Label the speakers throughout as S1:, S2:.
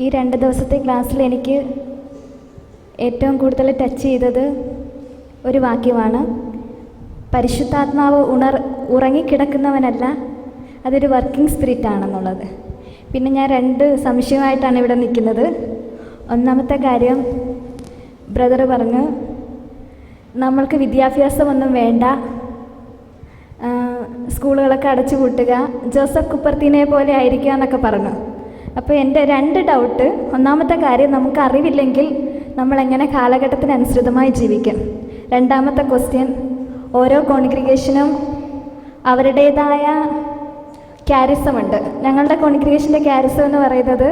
S1: ഈ 2 ദിവസത്തെ ക്ലാസ്സിൽ എനിക്ക് ഏറ്റവും കൂടുതൽ ടച്ച് ചെയ്തത് ഒരു വാക്യമാണ്. പരിശുദ്ധാത്മാവ് ഉറങ്ങിക്കിടക്കുന്നവനല്ല, അതൊരു വർക്കിംഗ് സ്പിരിറ്റ് ആണെന്നുള്ളത്. പിന്നെ ഞാൻ 2 സംശയമായിട്ടാണ് ഇവിടെ നിൽക്കുന്നത്. ഒന്നാമത്തെ കാര്യം, ബ്രദർ പറഞ്ഞു നമ്മൾക്ക് വിദ്യാഭ്യാസമൊന്നും വേണ്ട, സ്കൂളുകളൊക്കെ അടച്ചു പൂട്ടുക, ജോസഫ് കുപ്പർത്തിനെ പോലെ ആയിരിക്കുക എന്നൊക്കെ പറഞ്ഞു. അപ്പോൾ എൻ്റെ 2 ഡൗട്ട്. ഒന്നാമത്തെ കാര്യം, നമുക്ക് അറിവില്ലെങ്കിൽ നമ്മളെങ്ങനെ കാലഘട്ടത്തിനനുസൃതമായി ജീവിക്കും. രണ്ടാമത്തെ ക്വസ്റ്റ്യൻ, ഓരോ കോൺഗ്രിഗേഷനും അവരുടേതായ ക്യാരിസമുണ്ട്. ഞങ്ങളുടെ കോൺഗ്രിഗേഷൻ്റെ ക്യാരിസം എന്ന് പറയുന്നത്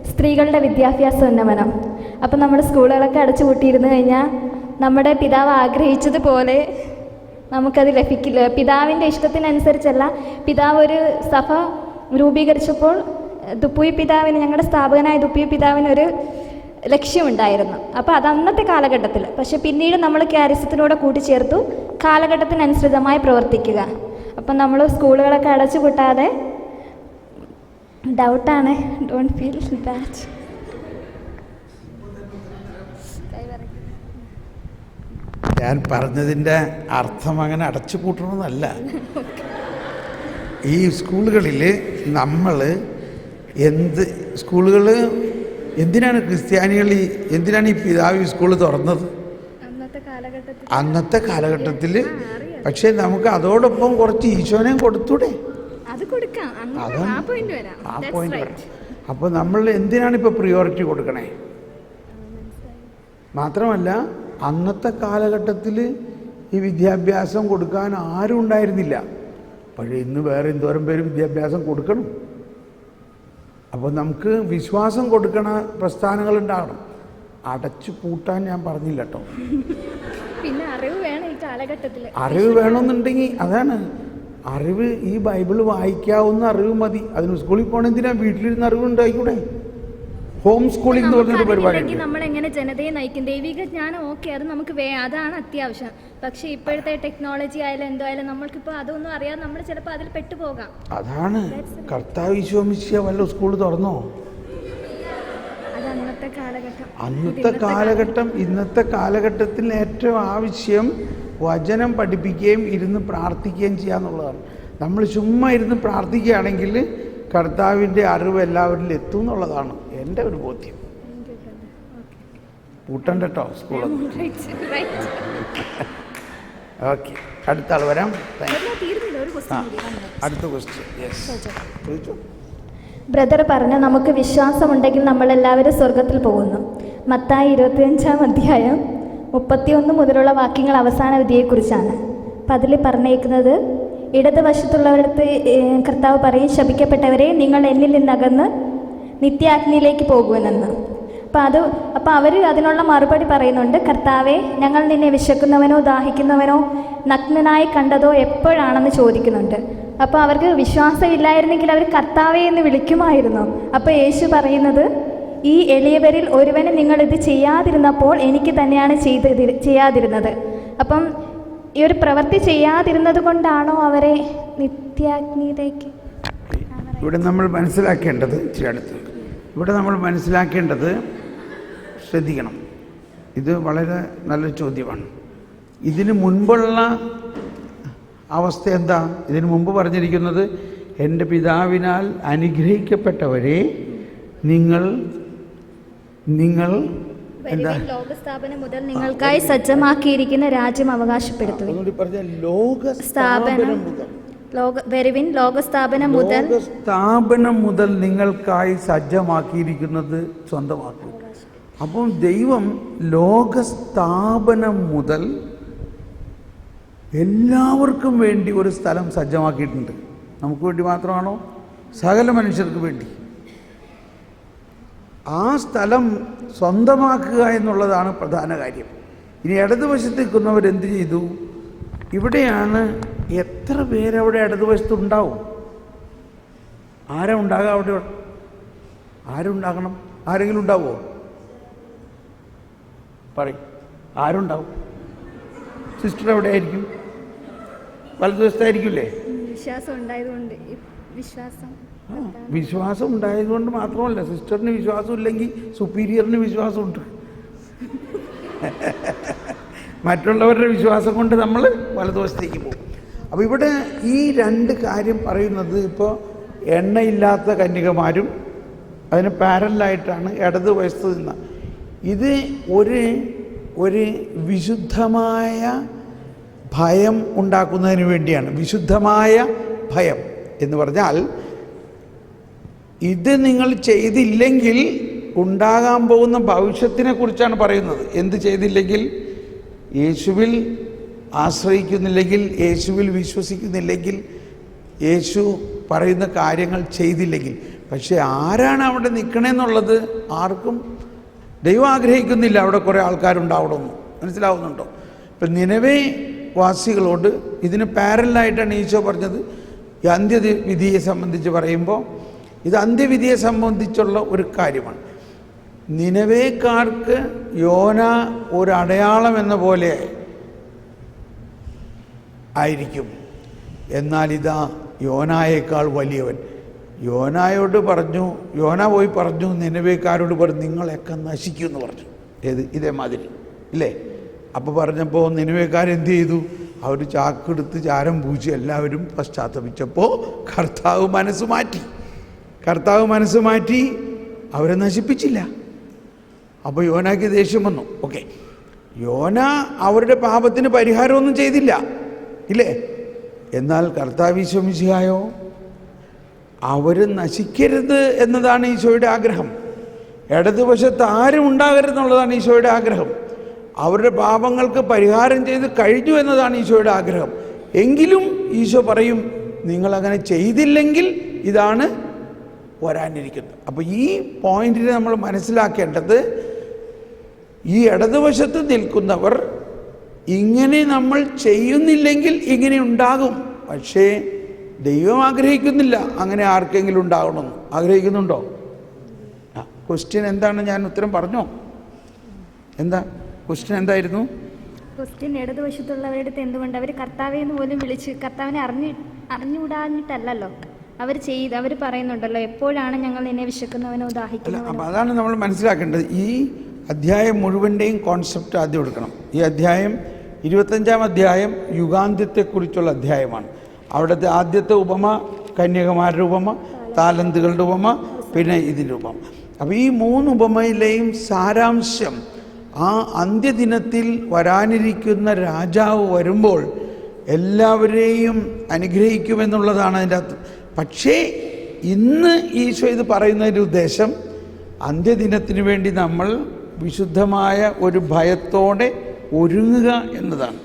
S1: സ്ത്രീകളുടെ വിദ്യാഭ്യാസ ഉന്നമനം. അപ്പം നമ്മൾ സ്കൂളുകളൊക്കെ അടച്ചു പൂട്ടിയിരുന്നു കഴിഞ്ഞാൽ നമ്മുടെ പിതാവ് ആഗ്രഹിച്ചതുപോലെ നമുക്കത് ലഭിക്കില്ല. പിതാവിൻ്റെ ഇഷ്ടത്തിനനുസരിച്ചല്ല. പിതാവ് ഒരു സഭ രൂപീകരിച്ചപ്പോൾ ദുപ്പുയി പിതാവിന്, ഞങ്ങളുടെ സ്ഥാപകനായ ദുപ്പുയി പിതാവിനൊരു ലക്ഷ്യമുണ്ടായിരുന്നു. അപ്പോൾ അത് അന്നത്തെ കാലഘട്ടത്തിൽ. പക്ഷെ പിന്നീട് നമ്മൾ ക്യാരിസത്തിലൂടെ കൂട്ടിച്ചേർത്തു, കാലഘട്ടത്തിനനുസൃതമായി പ്രവർത്തിക്കുക. അപ്പം നമ്മൾ സ്കൂളുകളൊക്കെ അടച്ചു പൂട്ടാതെ, ഡൗട്ടാണ്, ഡോണ്ട് ഫീൽ ബാഡ്.
S2: ഞാൻ പറഞ്ഞതിൻ്റെ അർത്ഥം അങ്ങനെ അടച്ചു പൂട്ടണമെന്നല്ല. ഈ സ്കൂളുകളിൽ നമ്മൾ സ്കൂളുകൾ എന്തിനാണ് ക്രിസ്ത്യാനികൾ എന്തിനാണ് ഈ പിതാവ് ഈ സ്കൂൾ തുറന്നത്? അന്നത്തെ കാലഘട്ടത്തിൽ. പക്ഷെ നമുക്ക് അതോടൊപ്പം കുറച്ച് ഈശോനെയും കൊടുത്തൂടെ? ആ പോയിന്റ് വരാം. അപ്പോൾ നമ്മൾ എന്തിനാണ് ഇപ്പോൾ പ്രിയോറിറ്റി കൊടുക്കണേ? മാത്രമല്ല, അന്നത്തെ കാലഘട്ടത്തിൽ ഈ വിദ്യാഭ്യാസം കൊടുക്കാൻ ആരും ഉണ്ടായിരുന്നില്ല. പക്ഷേ ഇന്ന് വേറെ എന്തോരം പേര് വിദ്യാഭ്യാസം കൊടുക്കണം. അപ്പോൾ നമുക്ക് വിശ്വാസം കൊടുക്കണ പ്രസ്ഥാനങ്ങൾ ഉണ്ടാകണം. അടച്ചു പൂട്ടാൻ ഞാൻ പറഞ്ഞില്ല കേട്ടോ.
S1: പിന്നെ അറിവ് വേണം ഈ കാലഘട്ടത്തിൽ.
S2: അറിവ് വേണമെന്നുണ്ടെങ്കിൽ അതാണ് അറിവ്. ഈ ബൈബിൾ വായിക്കാവുന്ന അറിവ് മതി. അതിന് സ്കൂളിൽ പോകണം. എന്തിനാ വീട്ടിലിരുന്ന് അറിവ് ഉണ്ടായിക്കൂടെ? ഹോം സ്കൂളിംഗ് എന്ന് പറഞ്ഞൊരു പരിപാടി.
S1: നമ്മളെങ്ങനെ ജനതയെ നയിക്കും? ദൈവിക ജ്ഞാനം ഓക്കെ, അത് നമുക്ക് അതാണ് അത്യാവശ്യം. പക്ഷേ ഇപ്പോഴത്തെ ടെക്നോളജി ആയാലും എന്തായാലും നമ്മൾക്കിപ്പോൾ അതൊന്നും അറിയാതെ നമ്മൾ ചിലപ്പോൾ അതിൽ പെട്ടുപോകാം.
S2: അതാണ് കർത്താവ് ഈശോ മിശിഹാ വല്ല സ്കൂൾ തുറന്നോ?
S1: അത് അന്നത്തെ കാലഘട്ടം.
S2: അന്നത്തെ കാലഘട്ടം. ഇന്നത്തെ കാലഘട്ടത്തിൽ ഏറ്റവും ആവശ്യം വചനം പഠിപ്പിക്കുകയും ഇരുന്ന് പ്രാർത്ഥിക്കുകയും ചെയ്യാന്നുള്ളതാണ്. നമ്മൾ ചുമ്മാ ഇരുന്ന് പ്രാർത്ഥിക്കുകയാണെങ്കിൽ കർത്താവിൻ്റെ അറിവ് എല്ലാവരിലും എത്തും എന്നുള്ളതാണ് എൻ്റെ ഒരു ബോധ്യം. പൂട്ടണ്ട കേട്ടോ സ്കൂളൊന്നും. ഓക്കെ, അടുത്ത ആൾ വരാം. അടുത്ത ക്വസ്റ്റ്യൻ.
S1: ബ്രദർ പറഞ്ഞ നമുക്ക് വിശ്വാസമുണ്ടെങ്കിൽ നമ്മളെല്ലാവരും സ്വർഗത്തിൽ പോകുന്നു. മത്തായി 25-ാം അധ്യായം 31 മുതലുള്ള വാക്യങ്ങൾ അവസാന വിധിയെക്കുറിച്ചാണ്. അപ്പം അതിൽ പറഞ്ഞേക്കുന്നത്, ഇടതുവശത്തുള്ളവരടുത്ത് കർത്താവ് പറയും, ശപിക്കപ്പെട്ടവരെ, നിങ്ങൾ എന്നിൽ നിന്നകന്ന് നിത്യാഗ്നിയിലേക്ക് പോകുമെന്ന്. അപ്പോൾ അവർ അതിനുള്ള മറുപടി പറയുന്നുണ്ട്, കർത്താവെ, ഞങ്ങൾ നിന്നെ വിശക്കുന്നവനോ ദാഹിക്കുന്നവനോ നഗ്നനായി കണ്ടതോ എപ്പോഴാണെന്ന് ചോദിക്കുന്നുണ്ട്. അപ്പോൾ അവർക്ക് വിശ്വാസമില്ലായിരുന്നെങ്കിൽ അവർ കർത്താവെ എന്ന് വിളിക്കുമായിരുന്നു. അപ്പോൾ യേശു പറയുന്നത്, ഈ എളിയവരിൽ ഒരുവന് നിങ്ങളിത് ചെയ്യാതിരുന്നപ്പോൾ എനിക്ക് തന്നെയാണ് ചെയ്യാതിരുന്നത്. അപ്പം ഈ ഒരു പ്രവൃത്തി ചെയ്യാതിരുന്നത് കൊണ്ടാണോ അവരെ നിത്യാഗ്നിയിലേക്ക്?
S2: ഇവിടെ നമ്മൾ മനസ്സിലാക്കേണ്ടത് ശ്രദ്ധിക്കണം. ഇത് വളരെ നല്ലൊരു ചോദ്യമാണ്. ഇതിന് മുൻപുള്ള അവസ്ഥ എന്താ? ഇതിനു മുമ്പ് പറഞ്ഞിരിക്കുന്നത്, എൻ്റെ പിതാവിനാൽ അനുഗ്രഹിക്കപ്പെട്ടവരെ നിങ്ങൾ എന്താ,
S1: ലോകസ്ഥാപനം മുതൽ നിങ്ങൾക്കായി സജ്ജമാക്കിയിരിക്കുന്ന രാജ്യം അവകാശപ്പെടുത്തുവിൻ.
S2: ലോകസ്ഥാപനം മുതൽ നിങ്ങൾക്കായി സജ്ജമാക്കിയിരിക്കുന്നത് സ്വന്തമാക്കും. അപ്പം ദൈവം ലോകസ്ഥാപനം മുതൽ എല്ലാവർക്കും വേണ്ടി ഒരു സ്ഥലം സജ്ജമാക്കിയിട്ടുണ്ട്. നമുക്ക് വേണ്ടി മാത്രമാണോ? സകല മനുഷ്യർക്ക് വേണ്ടി. ആ സ്ഥലം സ്വന്തമാക്കുക എന്നുള്ളതാണ് പ്രധാന കാര്യം. ഇനി ഇടതുവശത്ത് നിൽക്കുന്നവരെന്ത് ചെയ്തു? ഇവിടെയാണ് എത്ര പേരവിടെ ഇടതുവശത്ത് ഉണ്ടാവും? ആരാ ഉണ്ടാകുക അവിടെ? ആരുണ്ടാകണം? ആരെങ്കിലും ഉണ്ടാവുമോ? പറയും. ആരുണ്ടാവും? സിസ്റ്റർ എവിടെ ആയിരിക്കും? വലതുവശത്തായിരിക്കില്ലേ?
S1: വിശ്വാസം ഉണ്ടായതുകൊണ്ട്. വിശ്വാസം
S2: വിശ്വാസം ഉണ്ടായതുകൊണ്ട് മാത്രമല്ല, സിസ്റ്ററിന് വിശ്വാസം ഇല്ലെങ്കിൽ സുപ്പീരിയറിന് വിശ്വാസമുണ്ട്. മറ്റുള്ളവരുടെ വിശ്വാസം കൊണ്ട് നമ്മൾ വലതുവശത്തേക്ക് പോകും. അപ്പോൾ ഇവിടെ ഈ രണ്ട് കാര്യം പറയുന്നത്, ഇപ്പോൾ എണ്ണയില്ലാത്ത കന്യകമാരും അതിന് പാരലായിട്ടാണ് ഇടത് വശത്ത് നിന്ന്. ഇത് ഒരു വിശുദ്ധമായ ഭയം ഉണ്ടാക്കുന്നതിന് വേണ്ടിയാണ്. വിശുദ്ധമായ ഭയം എന്ന് പറഞ്ഞാൽ ഇത് നിങ്ങൾ ചെയ്തില്ലെങ്കിൽ ഉണ്ടാകാൻ പോകുന്ന ഭവിഷ്യത്തിനെ കുറിച്ചാണ് പറയുന്നത്. എന്ത് ചെയ്തില്ലെങ്കിൽ? യേശുവിൽ ആശ്രയിക്കുന്നില്ലെങ്കിൽ, യേശുവിൽ വിശ്വസിക്കുന്നില്ലെങ്കിൽ, യേശു പറയുന്ന കാര്യങ്ങൾ ചെയ്തില്ലെങ്കിൽ. പക്ഷെ ആരാണ് അവിടെ നിൽക്കണമെന്നുള്ളത് ആർക്കും ദൈവം ആഗ്രഹിക്കുന്നില്ല. അവിടെ കുറേ ആൾക്കാരുണ്ടാവണമെന്ന് മനസ്സിലാവുന്നുണ്ടോ? ഇപ്പം നിനവേ വാസികളോട് ഇതിന് പാരലായിട്ടാണ് ഈശോ പറഞ്ഞത്. ഈ അന്ത്യവിധിയെ സംബന്ധിച്ച് പറയുമ്പോൾ ഇത് അന്ത്യവിധിയെ സംബന്ധിച്ചുള്ള ഒരു കാര്യമാണ്. നിനവേക്കാർക്ക് യോന ഒരു അടയാളം എന്ന പോലെ ആയിരിക്കും, എന്നാൽ ഇതാ യോനായേക്കാൾ വലിയവൻ. യോനായോട് പറഞ്ഞു, യോന പോയി പറഞ്ഞു, നിനവേക്കാരോട് പറഞ്ഞു നിങ്ങളെയൊക്കെ നശിക്കുമെന്ന് പറഞ്ഞു. ഇതേമാതിരി ഇല്ലേ? അപ്പോൾ പറഞ്ഞപ്പോൾ നിനവേക്കാരെന്ത് ചെയ്തു? അവർ ചാക്കെടുത്ത് ചാരം പൂച്ചി എല്ലാവരും പശ്ചാത്തപിച്ചപ്പോൾ കർത്താവ് മനസ്സ് മാറ്റി അവരെ നശിപ്പിച്ചില്ല. അപ്പോൾ യോനായ്ക്ക് ദേഷ്യം വന്നു. ഓക്കെ, യോന അവരുടെ പാപത്തിന് പരിഹാരമൊന്നും ചെയ്തില്ല ഇല്ലേ? എന്നാൽ കർത്താവ് ഈശോ മിശിഹായോ അവർ നശിക്കരുത് എന്നതാണ് ഈശോയുടെ ആഗ്രഹം. ഇടതുവശത്ത് ആരും ഉണ്ടാകരുതെന്നുള്ളതാണ് ഈശോയുടെ ആഗ്രഹം. അവരുടെ പാപങ്ങൾക്ക് പരിഹാരം ചെയ്ത് കഴിഞ്ഞു എന്നതാണ് ഈശോയുടെ ആഗ്രഹം. എങ്കിലും ഈശോ പറയും നിങ്ങളങ്ങനെ ചെയ്തില്ലെങ്കിൽ ഇതാണ് വരാനിരിക്കുന്നത്. അപ്പോൾ ഈ പോയിന്റിനെ നമ്മൾ മനസ്സിലാക്കേണ്ടത്, ഈ ഇടതുവശത്ത് നിൽക്കുന്നവർ ഇങ്ങനെ നമ്മൾ ചെയ്യുന്നില്ലെങ്കിൽ ഇങ്ങനെ ഉണ്ടാകും. പക്ഷേ ദൈവം ആഗ്രഹിക്കുന്നില്ല അങ്ങനെ ആർക്കെങ്കിലും ഉണ്ടാകണമെന്ന്. ആഗ്രഹിക്കുന്നുണ്ടോ? ക്വസ്റ്റ്യൻ എന്താണ്? ഞാൻ ഉത്തരം പറഞ്ഞോ? എന്താ ക്വസ്റ്റ്യൻ? എന്തായിരുന്നു
S1: ക്വസ്റ്റ്യൻ? ഇടതുവശത്തുള്ളവരുടെ അടുത്ത് എന്തുകൊണ്ട് അവർ കർത്താവെ എന്ന് പോലും വിളിച്ച് കർത്താവിനെ അറിഞ്ഞുകൂടാഞ്ഞിട്ടല്ലല്ലോ അവർ പറയുന്നുണ്ടല്ലോ, എപ്പോഴാണ് ഞങ്ങൾ നിന്നെ വിശക്കുന്നവനോ ദാഹിക്കുന്നവനോ.
S2: അപ്പം അതാണ് നമ്മൾ മനസ്സിലാക്കേണ്ടത്. ഈ അധ്യായം മുഴുവൻ്റെയും കോൺസെപ്റ്റ് ആദ്യം എടുക്കണം. ഈ അധ്യായം 25-ാം അധ്യായം യുഗാന്ത്യത്തെക്കുറിച്ചുള്ള അധ്യായമാണ്. അവിടുത്തെ ആദ്യത്തെ ഉപമ കന്യകമാരുടെ ഉപമ, താലന്തുകളുടെ ഉപമ, പിന്നെ ഇതിൻ്റെ ഉപമ. അപ്പോൾ ഈ 3 ഉപമയിലെയും സാരാംശം ആ അന്ത്യദിനത്തിൽ വരാനിരിക്കുന്ന രാജാവ് വരുമ്പോൾ എല്ലാവരെയും അനുഗ്രഹിക്കുമെന്നുള്ളതാണ് അതിൻ്റെ അർത്ഥം. പക്ഷേ ഇന്ന് ഈശോ ഇത് പറയുന്നതിൻ്റെ ഉദ്ദേശം അന്ത്യദിനത്തിന് വേണ്ടി നമ്മൾ വിശുദ്ധമായ ഒരു ഭയത്തോടെ ഒരുങ്ങുക എന്നതാണ്.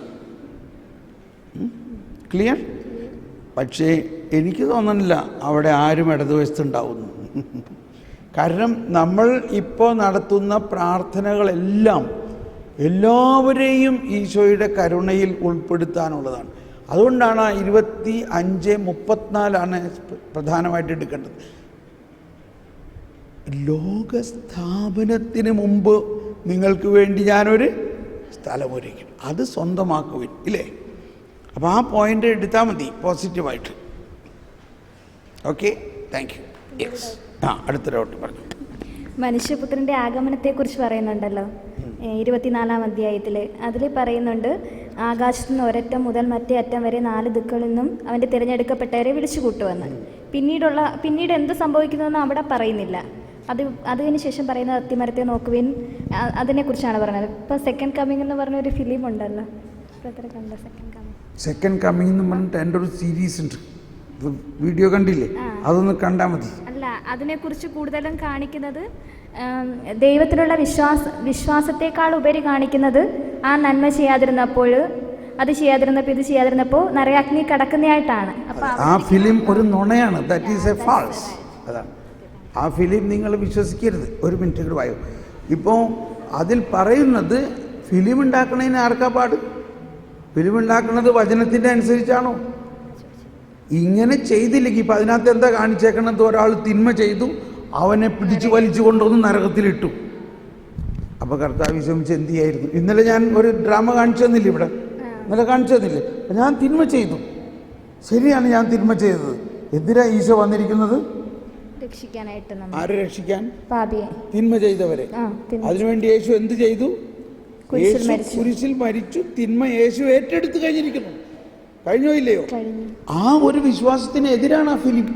S2: ക്ലിയർ? പക്ഷേ എനിക്ക് തോന്നുന്നില്ല അവിടെ ആരും ഇടതുവശത്തുണ്ടാവുന്നു. കാരണം നമ്മൾ ഇപ്പോൾ നടത്തുന്ന പ്രാർത്ഥനകളെല്ലാം എല്ലാവരെയും ഈശോയുടെ കരുണയിൽ ഉൾപ്പെടുത്താനുള്ളതാണ്. അതുകൊണ്ടാണ് 25:34 പ്രധാനമായിട്ട് എടുക്കേണ്ടത്. ലോകസ്ഥാപനത്തിന് മുമ്പ് നിങ്ങൾക്ക് വേണ്ടി ഞാനൊരു സ്ഥലമൊരുക്കും, അത് സ്വന്തമാക്കുവിൻ ഇല്ലേ? അപ്പോൾ ആ പോയിന്റ് എടുത്താൽ മതി പോസിറ്റീവായിട്ട്. Okay, thank you. യെസ്, അടുത്തൊരോട്ട് പറഞ്ഞു.
S1: മനുഷ്യപുത്രൻ്റെ ആഗമനത്തെക്കുറിച്ച് പറയുന്നുണ്ടല്ലോ 24-ാം അധ്യായത്തിൽ. അതിൽ പറയുന്നുണ്ട്, ആകാശത്തു നിന്ന് ഒരറ്റം മുതൽ മറ്റേ അറ്റം വരെ 4 ദിക്കുകളിൽ നിന്നും അവൻ്റെ തിരഞ്ഞെടുക്കപ്പെട്ടവരെ വിളിച്ചു കൂട്ടുവെന്ന്. പിന്നീട് എന്ത് സംഭവിക്കുന്നതെന്ന് അവിടെ പറയുന്നില്ല. അതിന് ശേഷം പറയുന്നത് അത്തിമരത്തെ നോക്കുവിൻ, അതിനെക്കുറിച്ചാണ് പറയുന്നത്. ഇപ്പോൾ സെക്കൻഡ് കമ്മിങ് എന്ന് പറഞ്ഞൊരു ഫിലിം ഉണ്ടല്ലോ, കണ്ട
S2: സെക്കൻഡ് കമ്മിങ് എന്ന് പറഞ്ഞിട്ട് എൻ്റെ ഒരു സീരീസ് ഉണ്ട്, വീഡിയോ കണ്ടില്ലേ? അതൊന്ന് കണ്ടാൽ മതി. അല്ല,
S1: അതിനെക്കുറിച്ച് കൂടുതലും കാണിക്കുന്നത് ദൈവത്തിലുള്ള വിശ്വാസത്തെക്കാൾ ഉപരി കാണിക്കുന്നത് ആ നന്മ ചെയ്യാതിരുന്നപ്പോൾ, ഇത് ചെയ്യാതിരുന്നപ്പോൾ നരകാഗ്നി കടക്കുന്നതായിട്ടാണ്.
S2: ആ ഫിലിം ഒരു നുണയാണ്. That is a false. അതാണ് ആ ഫിലിം നിങ്ങൾ വിശ്വസിക്കരുത്. ഒരു മിനിറ്റ് കൂടെ വായോ. ഇപ്പോൾ അതിൽ പറയുന്നത് ഫിലിം ഉണ്ടാക്കണതിന് ആർക്കാ പാട്? ഫിലിം ഉണ്ടാക്കുന്നത് വചനത്തിൻ്റെ അനുസരിച്ചാണോ? ഇങ്ങനെ ചെയ്തില്ലെങ്കിൽ ഇപ്പം അതിനകത്ത് എന്താ കാണിച്ചേക്കണത്? ഒരാൾ തിന്മ ചെയ്തു, അവനെ പിടിച്ചു വലിച്ചു കൊണ്ടുവന്ന് നരകത്തിലിട്ടു. അപ്പോൾ കർത്താവ് വിശ്വസിച്ച് എന്ത് ചെയ്യായിരുന്നു? ഇന്നലെ ഞാൻ ഒരു ഡ്രാമ കാണിച്ചു തന്നില്ല, ഇവിടെ ഇന്നലെ കാണിച്ചു തന്നില്ലേ? ഞാൻ തിന്മ ചെയ്തു, ശരിയാണ്, ഞാൻ തിന്മ ചെയ്തത്. എന്തിനാ ഈശോ വന്നിരിക്കുന്നത്?
S1: രക്ഷിക്കാനായിട്ട്
S2: ആരെ രക്ഷിക്കാൻ?
S1: പാപിയെ,
S2: തിന്മ ചെയ്തവരെ. അതിനുവേണ്ടി യേശു എന്ത് ചെയ്തു? കുരിശിൽ മരിച്ചു. തിന്മ യേശു ഏറ്റെടുത്ത് കഴിഞ്ഞിരിക്കുന്നു. കഴിഞ്ഞോ ഇല്ലയോ? ആ ഒരു വിശ്വാസത്തിന് എതിരാണ് ആ ഫിലിം.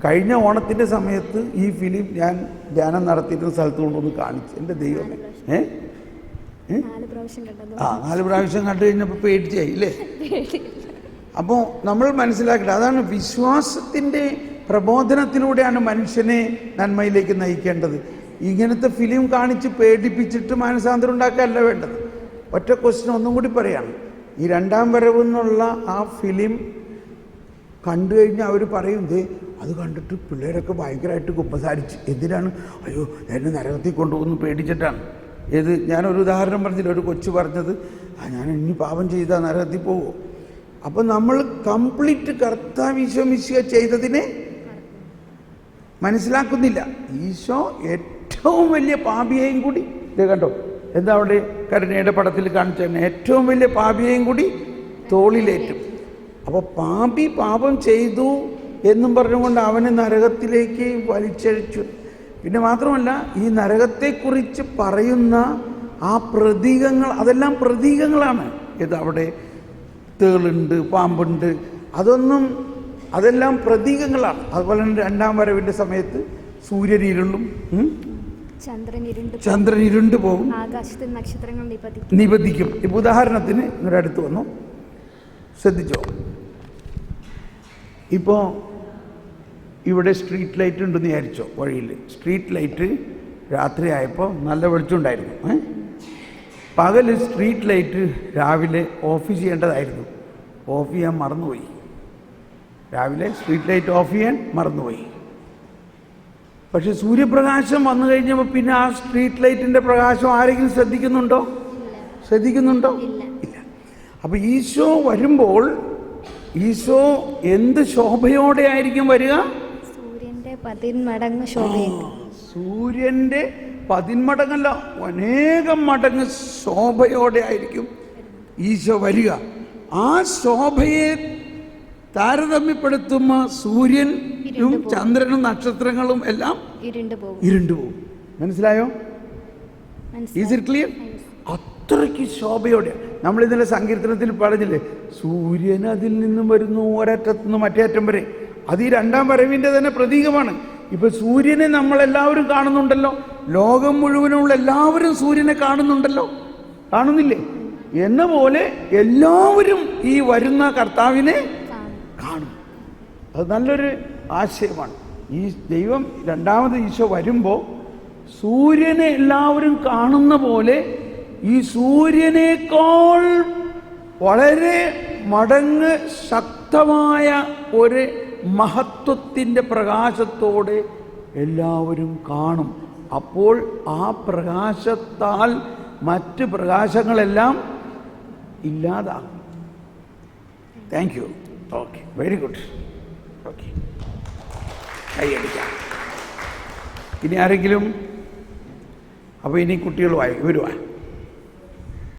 S2: കഴിഞ്ഞ ഓണത്തിൻ്റെ സമയത്ത് ഈ ഫിലിം ഞാൻ ധ്യാനം നടത്തിയിരുന്ന സ്ഥലത്ത് കൊണ്ടൊന്ന് കാണിച്ചു. എൻ്റെ ദൈവമേ, 4 പ്രാവശ്യം കണ്ടു കഴിഞ്ഞപ്പോൾ പേടിച്ചായി ഇല്ലേ? അപ്പോൾ നമ്മൾ മനസ്സിലാക്കട്ടെ, അതാണ് വിശ്വാസത്തിൻ്റെ പ്രബോധനത്തിലൂടെയാണ് മനുഷ്യനെ നന്മയിലേക്ക് നയിക്കേണ്ടത്. ഇങ്ങനത്തെ ഫിലിം കാണിച്ച് പേടിപ്പിച്ചിട്ട് മാനസാന്തരം ഉണ്ടാക്കുകയല്ല വേണ്ടത്. ഒറ്റ ക്വസ്റ്റ്യൻ ഒന്നും കൂടി പറയാണ്. ഈ 2ാം വരവ് എന്നുള്ള ആ ഫിലിം കണ്ടു കഴിഞ്ഞാൽ അവർ പറയും, അത് കണ്ടിട്ട് പിള്ളേരൊക്കെ ഭയങ്കരമായിട്ട് കുമ്പസാരിച്ച്. എന്തിനാണ്? അയ്യോ എന്നെ നരകത്തിൽ കൊണ്ടുപോകുന്നു പേടിച്ചിട്ടാണ്. ഞാനൊരു ഉദാഹരണം പറഞ്ഞില്ല, ഒരു കൊച്ചു പറഞ്ഞത്, ഞാൻ ഇനി പാപം ചെയ്താൽ നരകത്തിൽ പോകുമോ? അപ്പം നമ്മൾ കംപ്ലീറ്റ് കർത്താവ് ഈശോ മിശിഹ ചെയ്തതിനെ മനസ്സിലാക്കുന്നില്ല. ഈശോ ഏറ്റവും വലിയ പാപിയെയും കൂടി, ഇത് കണ്ടോ, എന്താ അവിടെ കരുണയുടെ പടത്തിൽ കാണിച്ചു, ഏറ്റവും വലിയ പാപിയെയും കൂടി തോളിലേറ്റും. അപ്പോൾ പാപി പാപം ചെയ്തു എന്നും പറഞ്ഞുകൊണ്ട് അവനെ നരകത്തിലേക്ക് വലിച്ചഴിച്ചു. പിന്നെ മാത്രമല്ല, ഈ നരകത്തെക്കുറിച്ച് പറയുന്ന ആ പ്രതീകങ്ങൾ, അതെല്ലാം പ്രതീകങ്ങളാണ്. അവിടെ തേളുണ്ട്, പാമ്പുണ്ട്, അതെല്ലാം പ്രതീകങ്ങളാണ്. അതുപോലെ തന്നെ 2ാം വരവിൻ്റെ സമയത്ത് സൂര്യൻ ഇരുളും, ചന്ദ്രൻ ഇരുണ്ടു പോകും,
S1: ആകാശത്തിൽ നക്ഷത്രങ്ങൾ
S2: നിപതിക്കും. ഇപ്പം ഉദാഹരണത്തിന് ഇങ്ങോട്ട് അടുത്ത് വന്നു, ശ്രദ്ധിച്ചോ. ഇപ്പോൾ ഇവിടെ സ്ട്രീറ്റ് ലൈറ്റ് ഉണ്ടെന്ന് വിചാരിച്ചോ, വഴിയിൽ സ്ട്രീറ്റ് ലൈറ്റ് രാത്രിയായപ്പോൾ നല്ല വെളിച്ചമുണ്ടായിരുന്നു. പകല് സ്ട്രീറ്റ് ലൈറ്റ് രാവിലെ ഓഫ് ചെയ്യേണ്ടതായിരുന്നു, ഓഫ് ചെയ്യാൻ മറന്നുപോയി. രാവിലെ സ്ട്രീറ്റ് ലൈറ്റ് ഓഫ് ചെയ്യാൻ മറന്നുപോയി. പക്ഷെ സൂര്യപ്രകാശം വന്നു കഴിഞ്ഞപ്പോൾ പിന്നെ ആ സ്ട്രീറ്റ് ലൈറ്റിൻ്റെ പ്രകാശം ആരെങ്കിലും ശ്രദ്ധിക്കുന്നുണ്ടോ? ഇല്ല. അപ്പം ഈശോ വരുമ്പോൾ ഈശോ എന്ത് ശോഭയോടെ ആയിരിക്കും വരിക?
S1: സൂര്യൻ്റെ 10 മടങ്ങ് ശോഭ.
S2: സൂര്യൻ്റെ 10 മടങ്ങല്ല, അനേകം മടങ്ങ് ശോഭയോടെ ആയിരിക്കും ഈശോ വരിക. ആ ശോഭയെ താരതമ്യപ്പെടുത്തുന്ന സൂര്യനും ചന്ദ്രനും നക്ഷത്രങ്ങളും എല്ലാം ഇരുണ്ടുപോകും. മനസ്സിലായോ? Is it clear? അത്രയ്ക്ക് ശോഭയോടെ. നമ്മൾ ഇന്നലെ സങ്കീർത്തനത്തിൽ പറഞ്ഞില്ലേ, സൂര്യൻ അതിൽ നിന്നും വരുന്നു ഒരറ്റത്തു നിന്ന് മറ്റേ അറ്റം വരെ. അത് ഈ 2ാം വരവിൻ്റെ തന്നെ പ്രതീകമാണ്. ഇപ്പൊ സൂര്യനെ നമ്മളെല്ലാവരും കാണുന്നുണ്ടല്ലോ, ലോകം മുഴുവനുള്ള എല്ലാവരും സൂര്യനെ കാണുന്നുണ്ടല്ലോ, കാണുന്നില്ലേ? എന്ന പോലെ എല്ലാവരും ഈ വരുന്ന കർത്താവിനെ കാണും. അത് നല്ലൊരു ആശയമാണ്. ഈ ദൈവം 2ാമത് ഈശോ വരുമ്പോൾ സൂര്യനെ എല്ലാവരും കാണുന്ന പോലെ ഈ സൂര്യനേക്കാൾ വളരെ മടങ്ങ് ശക്തമായ ഒരു മഹത്വത്തിൻ്റെ പ്രകാശത്തോടെ എല്ലാവരും കാണും. അപ്പോൾ ആ പ്രകാശത്താൽ മറ്റ് പ്രകാശങ്ങളെല്ലാം ഇല്ലാതാകും. Thank you. Okay, very good. Okay, കൈയടിക്കാം. ഇനി ആരെങ്കിലും? അപ്പോൾ ഇനി കുട്ടികളുമായി വരുവാ.